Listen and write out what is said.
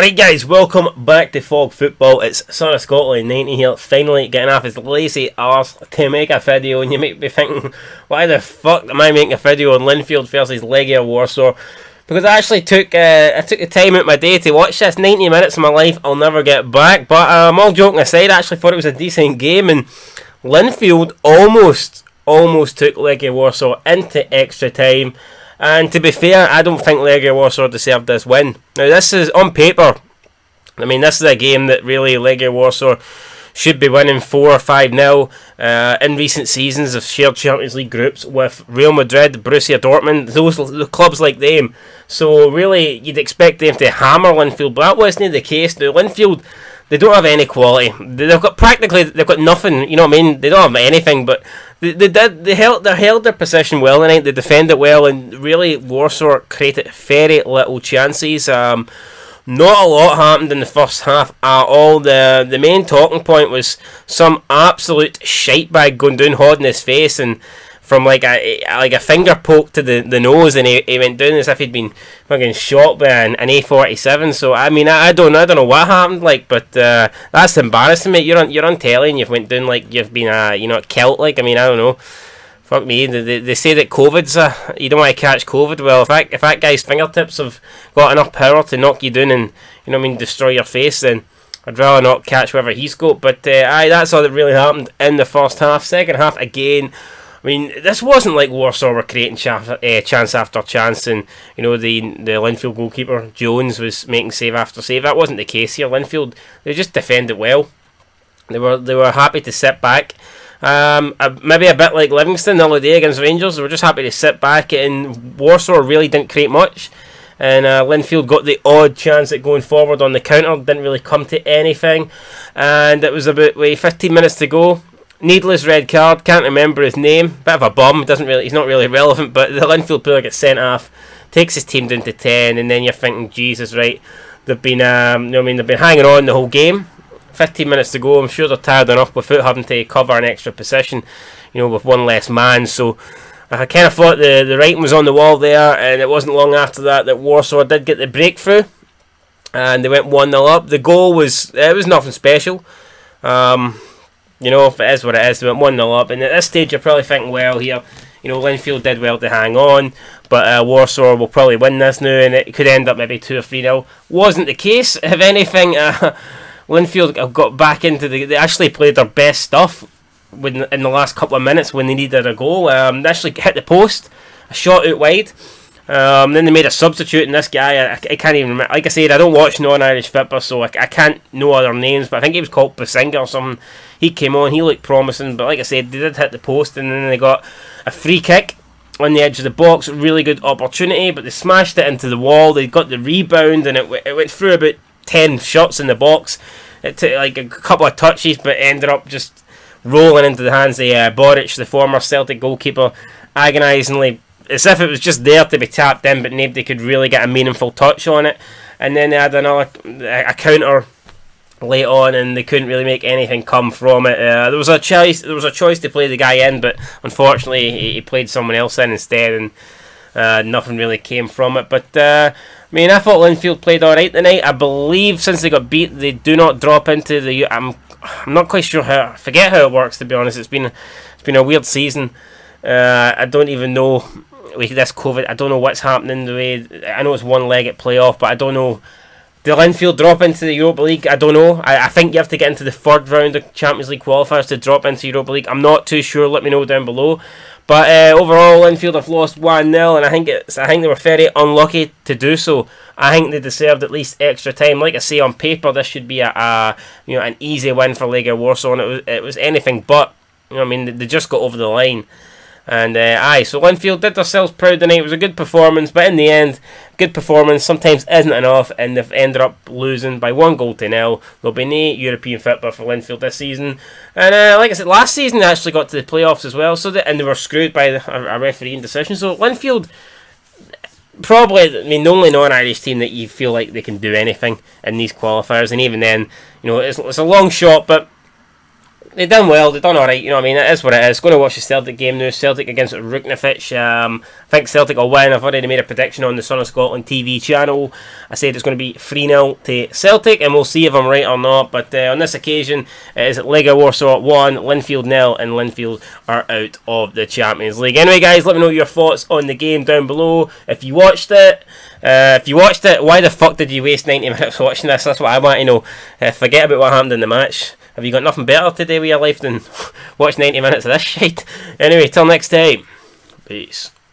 Alright guys, welcome back to Fog Football. It's Son of Scotland 90 here, finally getting off his lazy arse to make a video, and you might be thinking, why the fuck am I making a video on Linfield versus Legia Warsaw? Because I actually took the time out of my day to watch this. 90 minutes of my life I'll never get back, but all joking aside, I actually thought it was a decent game, and Linfield almost took Legia Warsaw into extra time. And to be fair, I don't think Legia Warsaw deserved this win. Now, this is, on paper, I mean, this is a game that really Legia Warsaw should be winning 4 or 5-0. In recent seasons, they've shared Champions League groups with Real Madrid, Borussia Dortmund, the clubs like them. So, really, you'd expect them to hammer Linfield, but that wasn't the case. Now, Linfield, they don't have any quality. They've got nothing, you know what I mean? They don't have anything, but they held their position well tonight. They defended well, and really Warsaw created very little chances. Not a lot happened in the first half at all. The main talking point was some absolute shite bag going down holding his face, and from like a finger poke to the nose, and he went down as if he'd been fucking shot by an A47. So I mean, I don't know what happened, like, but that's embarrassing, mate. You're on telly and you've went down like you've been killed. Like, I mean, I don't know. Fuck me. They say that COVID's you don't want to catch COVID. Well, if that guy's fingertips have got enough power to knock you down and, you know what I mean, destroy your face, then I'd rather not catch whatever he's got. But that's all that really happened in the first half. Second half again, I mean, this wasn't like Warsaw were creating chance after chance, and you know the Linfield goalkeeper Jones was making save after save. That wasn't the case here. Linfield, they just defended well. They were happy to sit back. Maybe a bit like Livingston the other day against Rangers. They were just happy to sit back, and Warsaw really didn't create much. And Linfield got the odd chance at going forward on the counter, didn't really come to anything. And it was about 15 minutes to go. Needless red card, can't remember his name. Bit of a bum, he's not really relevant, but the Linfield player gets sent off, takes his team down to 10, and then you're thinking, Jesus, right, they've been they've been hanging on the whole game. 15 minutes to go, I'm sure they're tired enough without having to cover an extra position, you know, with one less man. So I kind of thought the writing was on the wall there, and it wasn't long after that Warsaw did get the breakthrough, and they went 1-0 up. The goal was nothing special. You know, if it is what it is, they went 1-0 up, and at this stage you're probably thinking, well, here, you know, Linfield did well to hang on, but Warsaw will probably win this now, and it could end up maybe 2 or 3-0. Wasn't the case. If anything, Linfield have got back into they actually played their best stuff in the last couple of minutes when they needed a goal. They actually hit the post, a shot out wide. Then they made a substitute, and this guy, I can't even remember. Like I said, I don't watch non-Irish football, so I can't know other names, but I think he was called Basinga or something. He came on, he looked promising, but like I said, they did hit the post, and then they got a free kick on the edge of the box. Really good opportunity, but they smashed it into the wall. They got the rebound, and it went through about 10 shots in the box. It took like a couple of touches, but ended up just rolling into the hands of Boric, the former Celtic goalkeeper, agonisingly, as if it was just there to be tapped in, but nobody could really get a meaningful touch on it. And then they had a counter late on, and they couldn't really make anything come from it. There was a choice to play the guy in, but unfortunately he played someone else in instead, and nothing really came from it. But I mean, I thought Linfield played alright tonight. I believe since they got beat, they do not drop into the. I'm not quite sure how. I forget how it works, to be honest. It's been a weird season. I don't even know with this COVID. I don't know what's happening. The way I know it's one leg at playoff, but I don't know. Did Linfield drop into the Europa League? I don't know. I think you have to get into the third round of Champions League qualifiers to drop into Europa League. I'm not too sure. Let me know down below. But overall, Linfield have lost 1-0, and I think they were very unlucky to do so. I think they deserved at least extra time. Like I say, on paper, this should be an easy win for Legia Warsaw, and it was anything but. You know what I mean? They just got over the line. And so Linfield did themselves proud tonight. It was a good performance, but in the end, good performance sometimes isn't enough, and they've ended up losing by 1-0. There'll be no European football for Linfield this season. And like I said, last season they actually got to the playoffs as well, and they were screwed by a refereeing decision. So Linfield, probably, I mean, the only non-Irish team that you feel like they can do anything in these qualifiers, and even then, you know, it's a long shot, but They done well, they done alright, you know what I mean, it is what it is. Going to watch the Celtic game now, Celtic against Ruknavich. I think Celtic will win. I've already made a prediction on the Son of Scotland TV channel. I said it's going to be 3-0 to Celtic, and we'll see if I'm right or not. But on this occasion, it is Legia Warsaw 1, Linfield 0, and Linfield are out of the Champions League. Anyway guys, let me know your thoughts on the game down below. If you watched it, why the fuck did you waste 90 minutes watching this? That's what I want to know. Forget about what happened in the match. Have you got nothing better to do with your life than watch 90 minutes of this shit? Anyway, till next time. Peace.